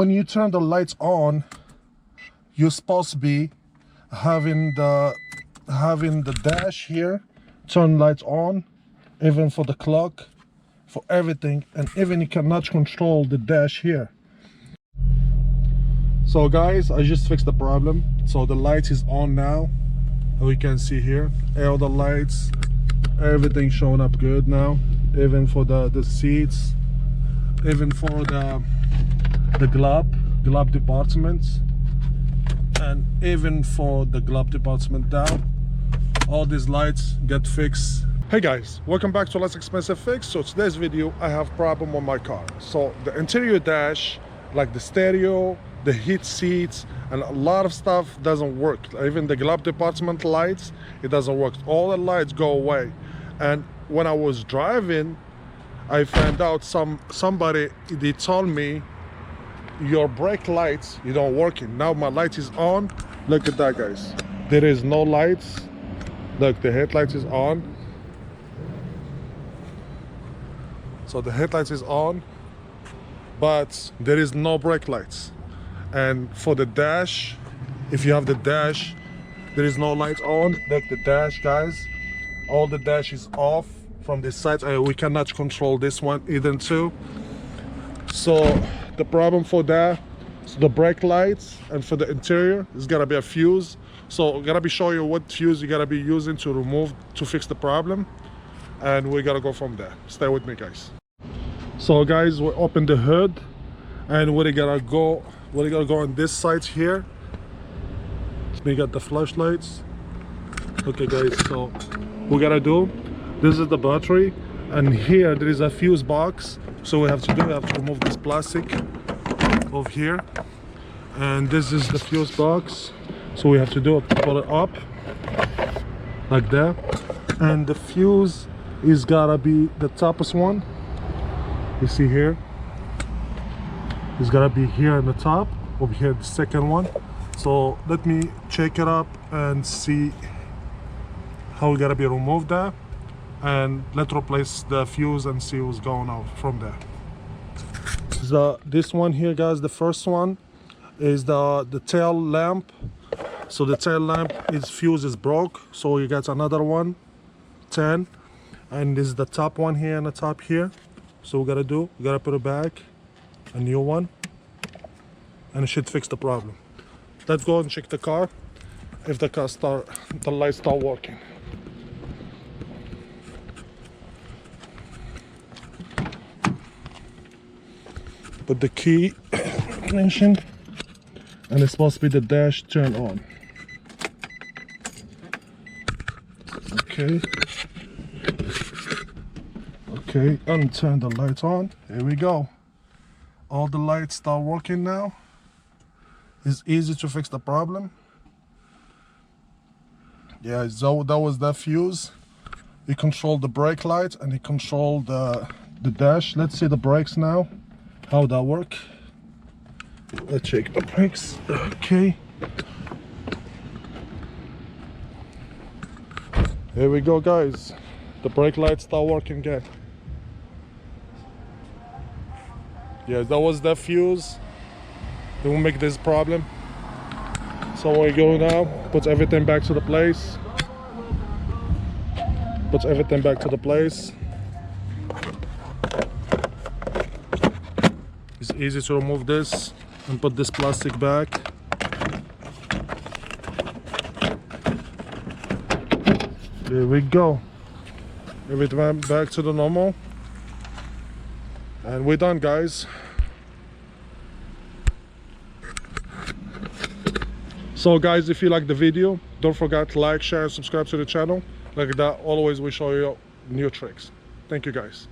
When you turn the lights on, you're supposed to be having the dash here, turn lights on, even for the clock, for everything, and even you cannot control the dash here. So guys, I just fixed the problem. So the light is on now. We can see here all the lights, everything showing up good now, even for the seats, even for the glove departments, and even for the glove department down, all these lights get fixed. Hey guys, welcome back to Less Expensive Fix. So today's video, I have problem on my car. So the interior dash, like the stereo, the heat seats, and a lot of stuff doesn't work. Even the glove department lights, it doesn't work. All the lights go away. And when I was driving, I found out somebody, they told me your brake lights, you don't working. Now my light is on. Look at that, guys. There is no lights. Look, the headlight is on. So the headlights is on, but there is no brake lights. And for the dash, if you have the dash, there is no lights on. Look, the dash, guys, all the dash is off from this side. We cannot control this one either too. So the problem for that, so the brake lights, and for the interior, it's gotta be a fuse. So I'm gonna be showing you what fuse you gotta be using to fix the problem, and we gotta go from there. Stay with me, guys. So guys, we open the hood, and we're gonna go on this side here. We got the flashlights. Okay guys, so we gotta do, this is the battery, and here there is a fuse box. So we have to remove this plastic over here, and this is the fuse box. So we have to pull it up like that, and the fuse is gotta be the toughest one. You see here, it's gotta be here in the top, over here the second one. So let me check it up and see how we gotta be remove that, and let's replace the fuse and see what's going on from there. This one here, guys, the first one is the tail lamp. So the tail lamp fuse is broke, so you got another one, 10, and this is the top one here and the top here. So we gotta put it back, a new one, and it should fix the problem. Let's go and check the car, if the lights start working. Put the key ignition, and it's supposed to be the dash turn on. Okay, and turn the lights on. Here we go. All the lights start working now. It's easy to fix the problem. Yeah, so that was the fuse. You control the brake light and you control the dash. Let's see the brakes now, how that work. Let's check the brakes. Okay, here we go, guys. The brake lights start working again. Yeah, that was the fuse. It will make this problem. So we go now, put everything back to the place. Put everything back to the place. It's easy to remove this and put this plastic back. There we go. Everything back to the normal. And we're done, guys. So guys, if you like the video, don't forget to like, share, and subscribe to the channel. Like that, always we show you new tricks. Thank you, guys.